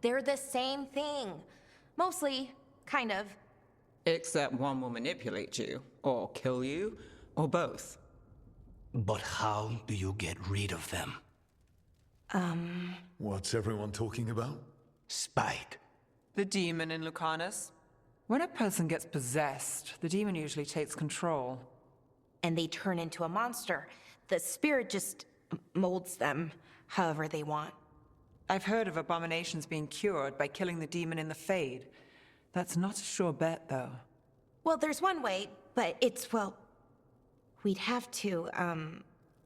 They're the same thing. Mostly, kind of. Except one will manipulate you, or kill you, or both. But how do you get rid of them? What's everyone talking about? Spite. The demon in Lucanis. When a person gets possessed, the demon usually takes control. And they turn into a monster. The spirit just molds them however they want. I've heard of abominations being cured by killing the demon in the Fade. That's not a sure bet, though. Well, there's one way, but it's, well... We'd have to,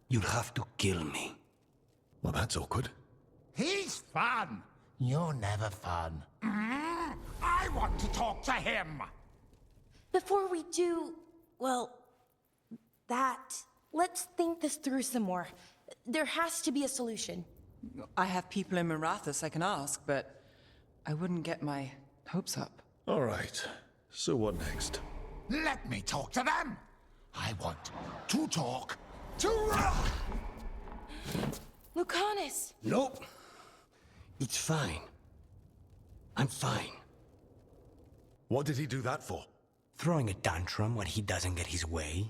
You'd have to kill me. Well, that's awkward. He's fun. You're never fun. I want to talk to him. Before we do, well, that... Let's think this through some more. There has to be a solution. I have people in Mirathus I can ask, but I wouldn't get my hopes up. All right. So what next? Let me talk to them. I want to talk to... Lucanis! Nope. It's fine. I'm fine. What did he do that for? Throwing a tantrum when he doesn't get his way?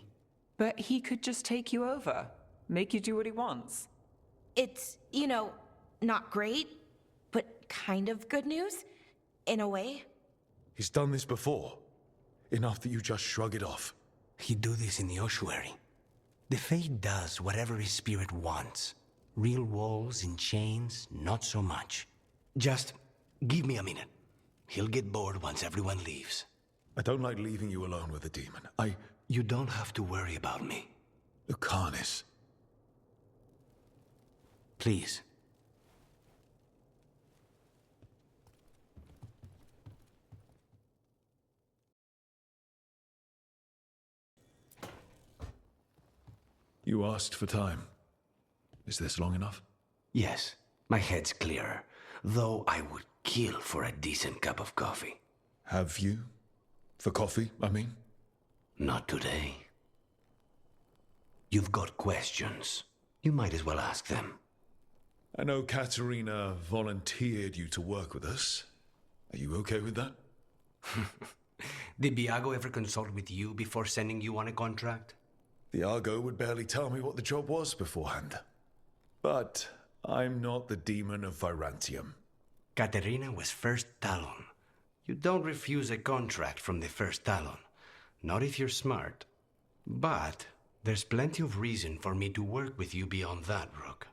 But he could just take you over, make you do what he wants. It's, not great, but kind of good news, in a way. He's done this before. Enough that you just shrug it off. He'd do this in the ossuary. The Fate does whatever his spirit wants. Real walls and chains, not so much. Just give me a minute. He'll get bored once everyone leaves. I don't like leaving you alone with a demon. You don't have to worry about me. Lucanis. Please. You asked for time. Is this long enough? Yes, my head's clearer. Though I would kill for a decent cup of coffee. Have you? For coffee, I mean? Not today. You've got questions. You might as well ask them. I know Katerina volunteered you to work with us. Are you okay with that? Did Biago ever consult with you before sending you on a contract? The Argo would barely tell me what the job was beforehand. But I'm not the demon of Virantium. Katerina was First Talon. You don't refuse a contract from the First Talon. Not if you're smart. But there's plenty of reason for me to work with you beyond that, Rook.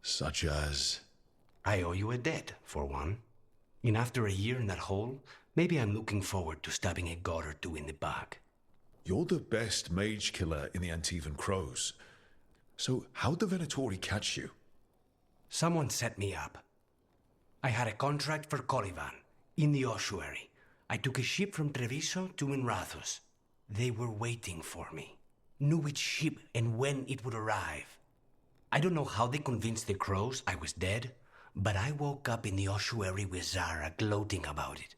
Such as? I owe you a debt, for one. And after a year in that hole, maybe I'm looking forward to stabbing a god or two in the back. You're the best mage killer in the Antivan Crows. So how'd the Venatori catch you? Someone set me up. I had a contract for Colivan, in the ossuary. I took a ship from Treviso to Minrathus. They were waiting for me. Knew which ship and when it would arrive. I don't know how they convinced the Crows I was dead, but I woke up in the ossuary with Zara gloating about it.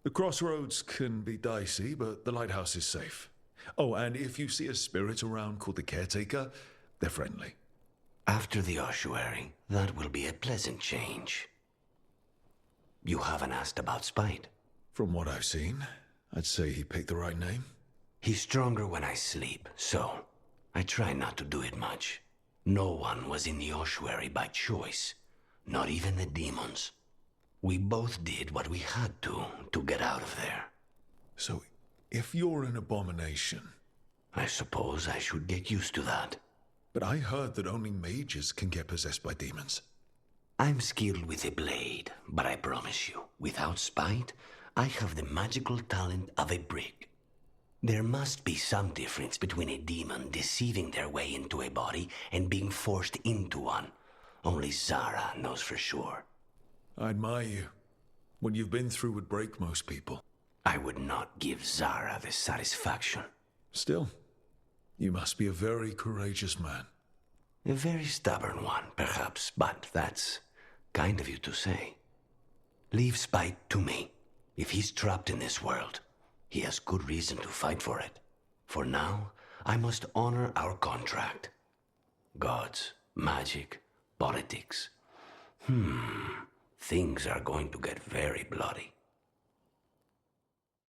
The crossroads can be dicey, but the lighthouse is safe. Oh, and if you see a spirit around called the Caretaker, they're friendly. After the ossuary, that will be a pleasant change. You haven't asked about Spite. From what I've seen, I'd say he picked the right name. He's stronger when I sleep, so I try not to do it much. No one was in the ossuary by choice, not even the demons. We both did what we had to get out of there. So, if you're an abomination... I suppose I should get used to that. But I heard that only mages can get possessed by demons. I'm skilled with a blade, but I promise you, without Spite, I have the magical talent of a brick. There must be some difference between a demon deceiving their way into a body and being forced into one. Only Zara knows for sure. I admire you. What you've been through would break most people. I would not give Zara the satisfaction. Still, you must be a very courageous man. A very stubborn one, perhaps, but that's kind of you to say. Leave Spite to me. If he's trapped in this world, he has good reason to fight for it. For now, I must honor our contract. Gods, magic, politics. things are going to get very bloody.